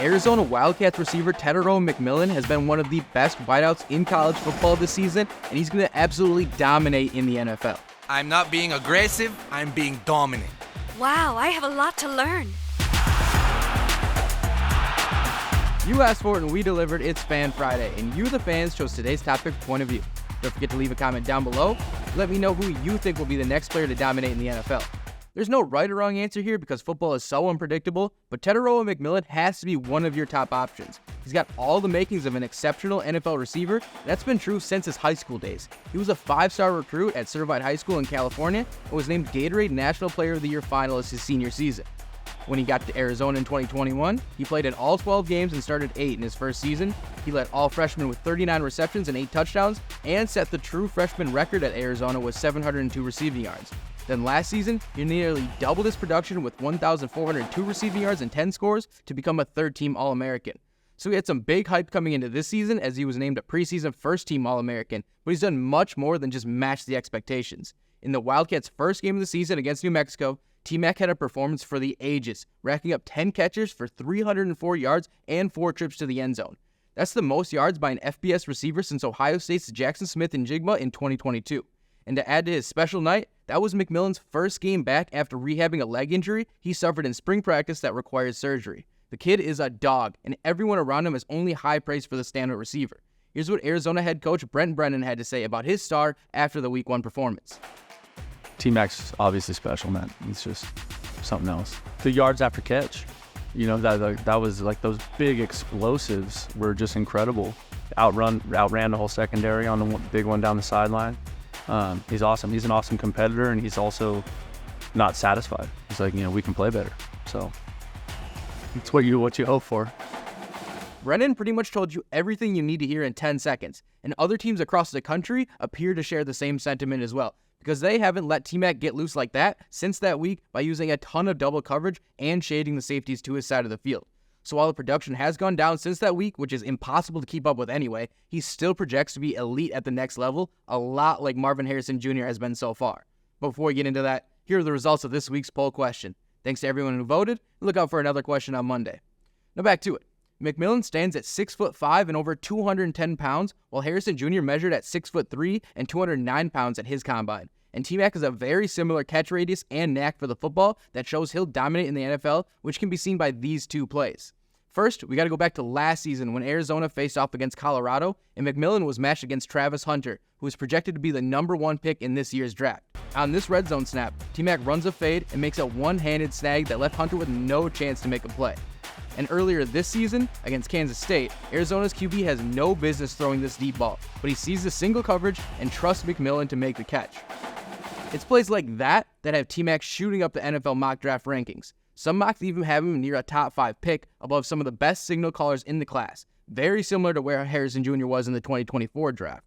Arizona Wildcats receiver Tetairoa McMillan has been one of the best wideouts in college football this season, and he's going to absolutely dominate in the NFL. I'm not being aggressive, I'm being dominant. Wow, I have a lot to learn. You asked for it and we delivered. It's Fan Friday, and you, the fans, chose today's topic point of view. Don't forget to leave a comment down below. Let me know who you think will be the next player to dominate in the NFL. There's no right or wrong answer here because football is so unpredictable, but Tetairoa McMillan has to be one of your top options. He's got all the makings of an exceptional NFL receiver, and that's been true since his high school days. He was a 5-star recruit at Certified High School in California and was named Gatorade National Player of the Year finalist his senior season. When he got to Arizona in 2021, he played in all 12 games and started 8 in his first season. He led all freshmen with 39 receptions and 8 touchdowns, and set the true freshman record at Arizona with 702 receiving yards. Then last season, he nearly doubled his production with 1,402 receiving yards and 10 scores to become a third-team All-American. So he had some big hype coming into this season as he was named a preseason first-team All-American, but he's done much more than just match the expectations. In the Wildcats' first game of the season against New Mexico, T-Mac had a performance for the ages, racking up 10 catches for 304 yards and 4 trips to the end zone. That's the most yards by an FBS receiver since Ohio State's Jackson Smith-Njigba in 2022. And to add to his special night, that was McMillan's first game back after rehabbing a leg injury he suffered in spring practice that required surgery. The kid is a dog, and everyone around him has only high praise for the standout receiver. Here's what Arizona head coach Brent Brennan had to say about his star after the Week 1 performance. T-Mac's obviously special, man. He's just something else. The yards after catch, that was like those big explosives were just incredible. Outran the whole secondary on the big one down the sideline. He's awesome. He's an awesome competitor, and he's also not satisfied. He's like, we can play better. So it's what you hope for. Brennan pretty much told you everything you need to hear in 10 seconds, and other teams across the country appear to share the same sentiment as well, because they haven't let T-Mac get loose like that since that week by using a ton of double coverage and shading the safeties to his side of the field. So while the production has gone down since that week, which is impossible to keep up with anyway, he still projects to be elite at the next level, a lot like Marvin Harrison Jr. has been so far. But before we get into that, here are the results of this week's poll question. Thanks to everyone who voted. Look out for another question on Monday. Now back to it. McMillan stands at 6'5" and over 210 pounds, while Harrison Jr. measured at 6'3" and 209 pounds at his combine. And T-Mac has a very similar catch radius and knack for the football that shows he'll dominate in the NFL, which can be seen by these two plays. First, we got to go back to last season when Arizona faced off against Colorado, and McMillan was matched against Travis Hunter, who is projected to be the number 1 pick in this year's draft. On this red zone snap, T-Mac runs a fade and makes a one-handed snag that left Hunter with no chance to make a play. And earlier this season, against Kansas State, Arizona's QB has no business throwing this deep ball, but he sees the single coverage and trusts McMillan to make the catch. It's plays like that have T-Mac shooting up the NFL mock draft rankings. Some mocks even have him near a top 5 pick above some of the best signal callers in the class, very similar to where Harrison Jr. was in the 2024 draft.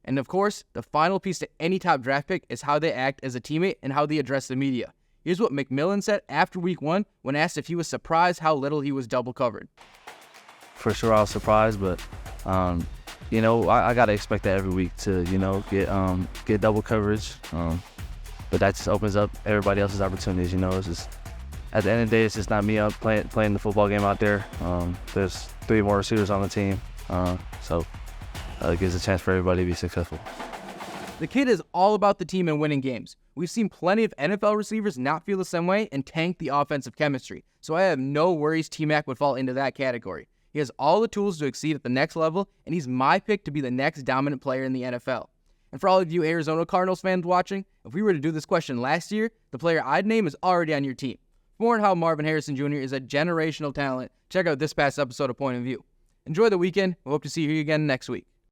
And of course, the final piece to any top draft pick is how they act as a teammate and how they address the media. Here's what McMillan said after Week 1 when asked if he was surprised how little he was double covered. For sure, I was surprised, but I gotta expect that every week to get double coverage. But that just opens up everybody else's opportunities. It's just at the end of the day, it's just not me out playing the football game out there. There's 3 more receivers on the team, so it gives a chance for everybody to be successful. The kid is all about the team and winning games. We've seen plenty of NFL receivers not feel the same way and tank the offensive chemistry, so I have no worries T-Mac would fall into that category. He has all the tools to exceed at the next level, and he's my pick to be the next dominant player in the NFL. And for all of you Arizona Cardinals fans watching, if we were to do this question last year, the player I'd name is already on your team. For more on how Marvin Harrison Jr. is a generational talent, check out this past episode of Point of View. Enjoy the weekend. We hope to see you again next week.